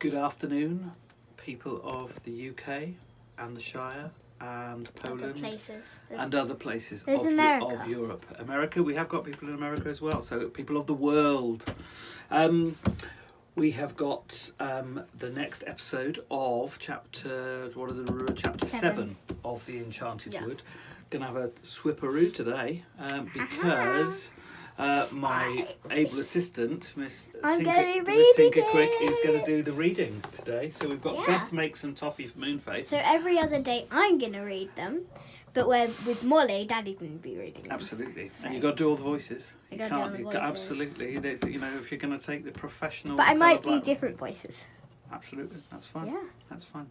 Good afternoon, people of the UK and the Shire and Poland and other places of Europe. America, we have got people in America as well, so people of the world. We have got the next episode of chapter 7 of the Enchanted Wood. Gonna have a swipperoo today because my able assistant, Miss Tinker Quick, is going to do the reading today. So we've got Beth make some toffee for Moonface. So every other day I'm going to read them, but with Molly, Daddy's going to be reading them. Absolutely, and you've got to do all the voices. You can't. Absolutely, you know, if you're going to take the professional. But I might do different voices. Absolutely, that's fine. Yeah, that's fine.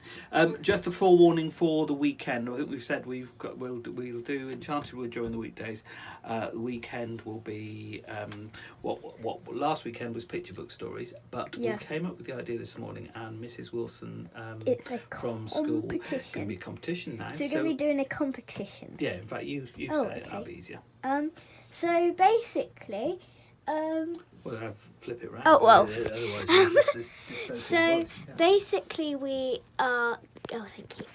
Just a forewarning for the weekend. I think we've said we'll do Enchanted Wood during the weekdays. The weekend will be what last weekend was picture book stories, but we came up with the idea this morning, and Mrs. Wilson from school going to be a competition now. So we're going to be doing a competition. Yeah, in fact, you say it. That'll be easier. So basically. Well, flip it around. Oh, well. Otherwise, so basically we are... Oh, thank you.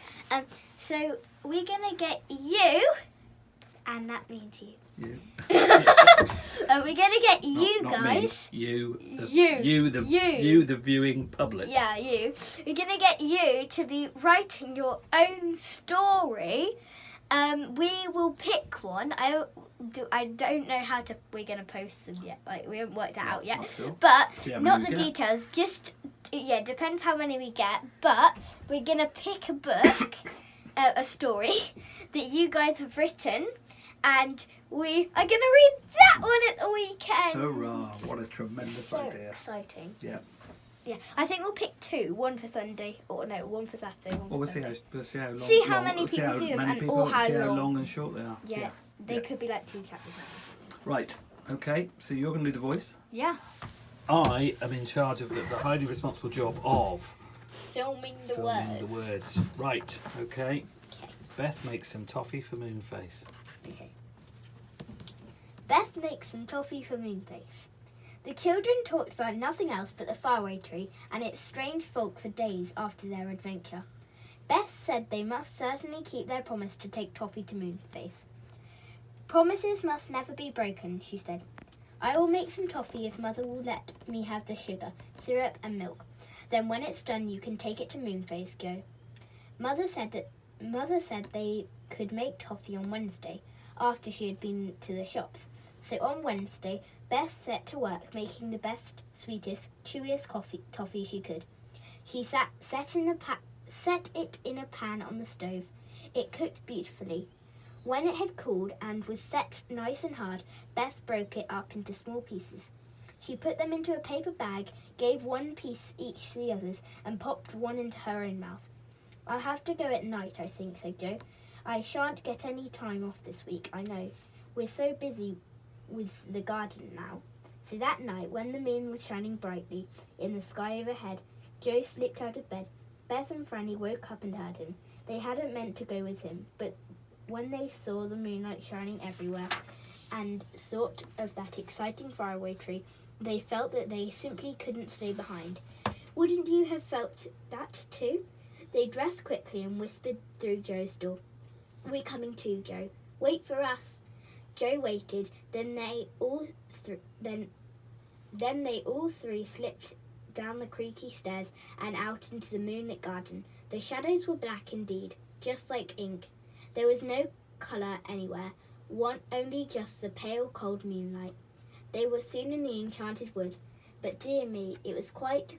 So we're going to get you, and that means you. You. We're going to get you guys. Not me. You, the viewing public. Yeah, you. We're going to get you to be writing your own story. We will pick one. I don't know how we're going to post them yet. Like, we haven't worked that out yet. Sure. But not the details. Just, depends how many we get. But we're going to pick a book, a story that you guys have written. And we are going to read that one at the weekend. Hurrah. What a tremendous idea. So exciting. Yeah. Yeah, I think we'll pick two. One for Sunday, one for Saturday, one for Sunday. We'll see how long. See how many people do them and or how long and short they are. Yeah, they could be like 2 chapters. Right. Okay. So you're going to do the voice. Yeah. I am in charge of the highly responsible job of filming the words. Right. Okay. Beth makes some toffee for Moonface. Okay. Beth makes some toffee for Moonface. The children talked about nothing else but the faraway tree and its strange folk for days after their adventure. Beth said they must certainly keep their promise to take Toffee to Moonface. Promises must never be broken, she said. I will make some toffee if Mother will let me have the sugar, syrup and milk. Then when it's done you can take it to Moonface, Joe. Mother said they could make toffee on Wednesday, after she had been to the shops. So on Wednesday, Beth set to work making the best, sweetest, chewiest toffee she could. She set it in a pan on the stove. It cooked beautifully. When it had cooled and was set nice and hard, Beth broke it up into small pieces. She put them into a paper bag, gave one piece each to the others, and popped one into her own mouth. I'll have to go at night, I think, said Joe. I shan't get any time off this week, I know. We're so busy with the garden now. So that night, when the moon was shining brightly in the sky overhead, Joe slipped out of bed. Beth and Franny woke up and heard him. They hadn't meant to go with him, but when they saw the moonlight shining everywhere and thought of that exciting faraway tree, they felt that they simply couldn't stay behind. Wouldn't you have felt that too? They dressed quickly and whispered through Joe's door. We're coming too, Joe. Wait for us. Joe waited, then they all three slipped down the creaky stairs and out into the moonlit garden. The shadows were black indeed, just like ink. There was no colour anywhere, only just the pale, cold moonlight. They were soon in the Enchanted Wood, but dear me, it was quite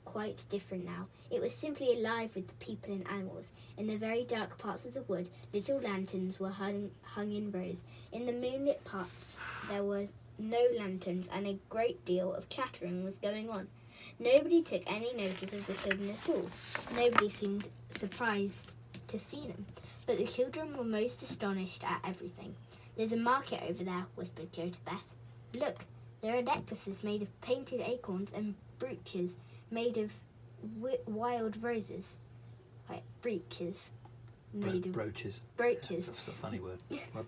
different now. It was simply alive with the people and animals. In the very dark parts of the wood, little lanterns were hung in rows. In the moonlit parts, there was no lanterns, and a great deal of chattering was going on. Nobody took any notice of the children at all. Nobody seemed surprised to see them, but the children were most astonished at everything. There's a market over there, whispered Joe to Beth. Look, there are necklaces made of painted acorns and brooches made of wild roses. Brooches. Brooches. Brooches. That's a funny word.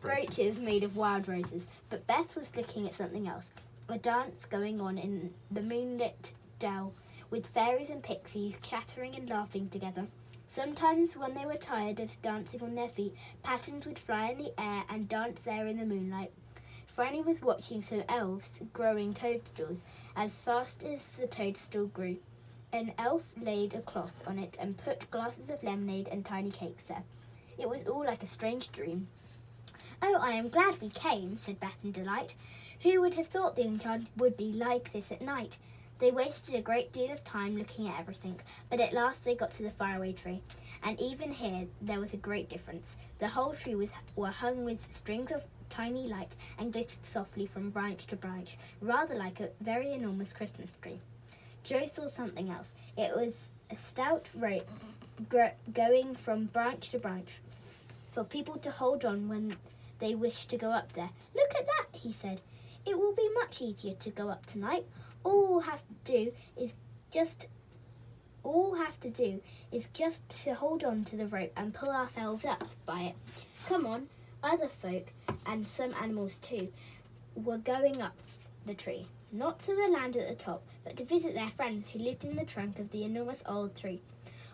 Brooches made of wild roses. But Beth was looking at something else. A dance going on in the moonlit dell with fairies and pixies chattering and laughing together. Sometimes, when they were tired of dancing on their feet, patterns would fly in the air and dance there in the moonlight. Franny was watching some elves growing toadstools as fast as the toadstool grew. An elf laid a cloth on it and put glasses of lemonade and tiny cakes there. It was all like a strange dream. "Oh, I am glad we came," said Beth in delight. "Who would have thought the Enchanted would be like this at night?" They wasted a great deal of time looking at everything, but at last they got to the faraway tree. And even here there was a great difference. The whole tree were hung with strings of tiny lights and glittered softly from branch to branch, rather like a very enormous Christmas tree. Joe saw something else. It was a stout rope going from branch to branch for people to hold on when they wished to go up there. "Look at that," he said. "It will be much easier to go up tonight. All we'll have to do is just to hold on to the rope and pull ourselves up by it. Come on." Other folk, and some animals too, were going up the tree, not to the land at the top, but to visit their friends who lived in the trunk of the enormous old tree.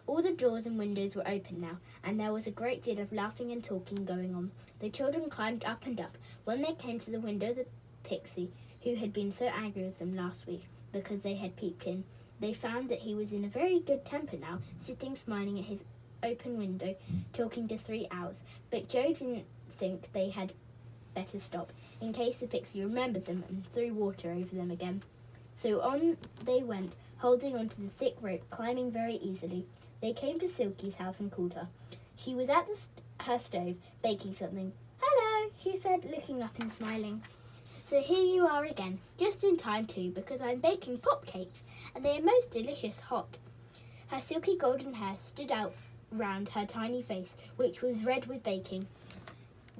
All the doors and windows were open now, and there was a great deal of laughing and talking going on. The children climbed up and up. When they came to the window, the pixie, who had been so angry with them last week because they had peeped in, they found that he was in a very good temper now, sitting smiling at his open window, talking to 3 owls. But Joe didn't think they had better stop, in case the pixie remembered them and threw water over them again. So on they went, holding on to the thick rope, climbing very easily. They came to Silky's house and called her. She was at her stove, baking something. "Hello," she said, looking up and smiling. "So here you are again, just in time too, because I'm baking pop cakes, and they are most delicious hot." Her silky golden hair stood out round her tiny face, which was red with baking.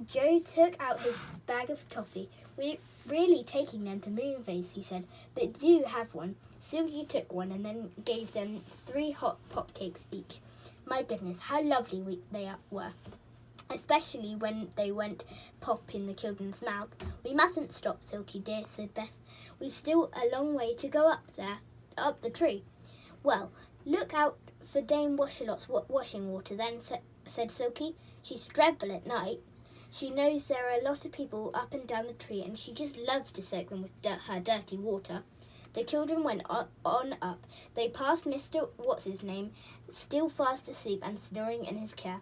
Joe took out his bag of toffee. "We're really taking them to Moonface," he said, "but do have one." Silky took one and then gave them 3 hot pop cakes each. My goodness, how lovely they were, especially when they went pop in the children's mouths. "We mustn't stop, Silky dear," said Beth. "We've still a long way to go up the tree." "Well, look out for Dame Washalot's washing water then," said Silky. "She's dreadful at night. She knows there are a lot of people up and down the tree, and she just loves to soak them with her dirty water." The children went on up. They passed Mr. What's-his-name, still fast asleep and snoring in his chair,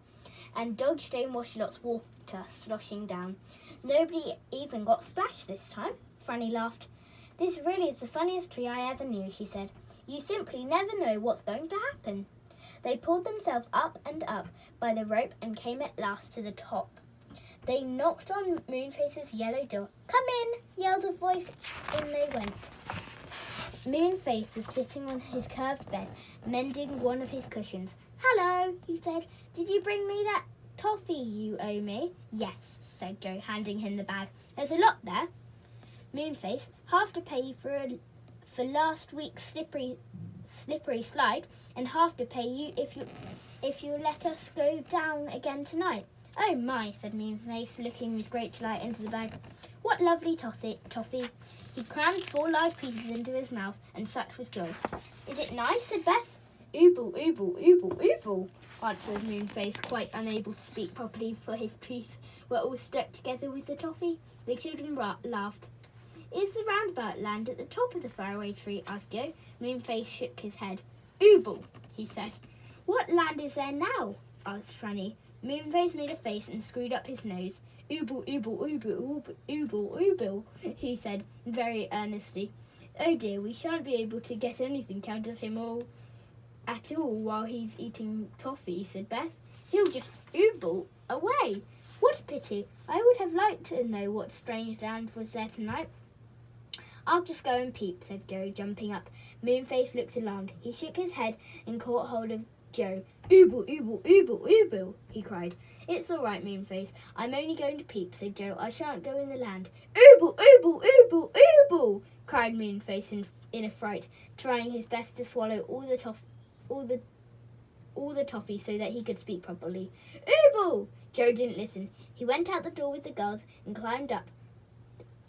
and dodged Dame Washalot's water sloshing down. Nobody even got splashed this time. Franny laughed. "This really is the funniest tree I ever knew," she said. "You simply never know what's going to happen." They pulled themselves up and up by the rope and came at last to the top. They knocked on Moonface's yellow door. "Come in," yelled a voice. In they went. Moonface was sitting on his curved bed, mending one of his cushions. "Hello," he said. "Did you bring me that toffee you owe me?" "Yes," said Joe, handing him the bag. "There's a lot there." Moonface, "Half to pay you for last week's slippery slide, and half to pay you if you let us go down again tonight." "Oh my," said Moonface, looking with great delight into the bag. "What lovely toffee." He crammed 4 large pieces into his mouth, and such was joy. "Is it nice?" said Beth. "Ooble, ooble, ooble, ooble," answered Moonface, quite unable to speak properly, for his teeth were all stuck together with the toffee. The children laughed. "Is the roundabout land at the top of the faraway tree?" asked Joe. Moonface shook his head. "Ooble," he said. "What land is there now?" asked Franny. Moonface made a face and screwed up his nose. "Ooble, ooble, ooble, ooble, ooble," he said very earnestly. "Oh dear, we shan't be able to get anything out of him at all while he's eating toffee," said Beth. "He'll just ooble away. What a pity. I would have liked to know what strange land was there tonight." "I'll just go and peep," said Joe, jumping up. Moonface looked alarmed. He shook his head and caught hold of Joe. "Ooble, ooble, ooble, ooble," he cried. "It's all right, Moonface. I'm only going to peep," said Joe. "I shan't go in the land." "Ooble, ooble, ooble, ooble," cried Moonface in a fright, trying his best to swallow all the toffee so that he could speak properly. "Ooble!" Joe didn't listen. He went out the door with the girls and climbed up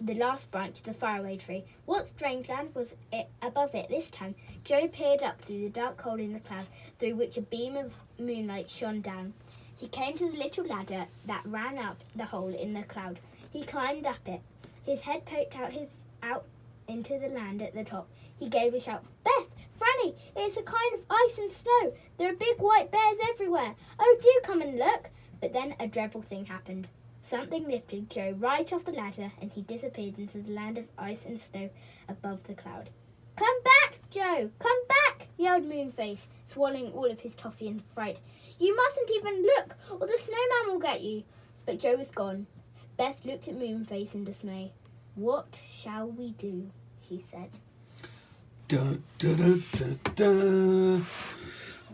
the last branch of the faraway tree. What strange land was it above it this time? Joe peered up through the dark hole in the cloud, through which a beam of moonlight shone down. He came to the little ladder that ran up the hole in the cloud. He climbed up it. His head poked out into the land at the top. He gave a shout. Beth! Franny! It's a kind of ice and snow. There are big white bears everywhere. Oh, do come and look! But then a dreadful thing happened. Something lifted Joe right off the ladder and he disappeared into the land of ice and snow above the cloud. Come back, Joe! Come back! Yelled Moonface, swallowing all of his toffee in fright. You mustn't even look, or the snowman will get you. But Joe was gone. Beth looked at Moonface in dismay. What shall we do? She said. Dun, dun, dun, dun, dun.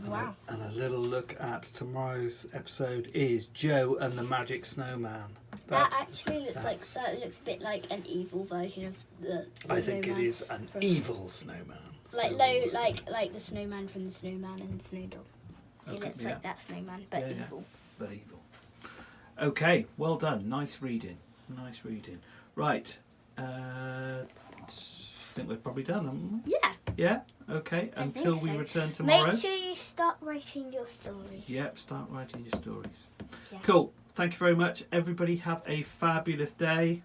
Wow. And a little look at tomorrow's episode is Joe and the Magic Snowman. That actually looks a bit like an evil version of the I think it is an evil snowman. Like the snowman from the Snowman and the Snow Dog. It looks like that snowman, but evil. But evil. Okay, well done. Nice reading. Right. I think we're probably done, haven't we? Yeah. Yeah? Okay. I Until think we so. return tomorrow. Make sure you start writing your stories. Yep, start writing your stories. Yeah. Cool. Thank you very much. Everybody have a fabulous day.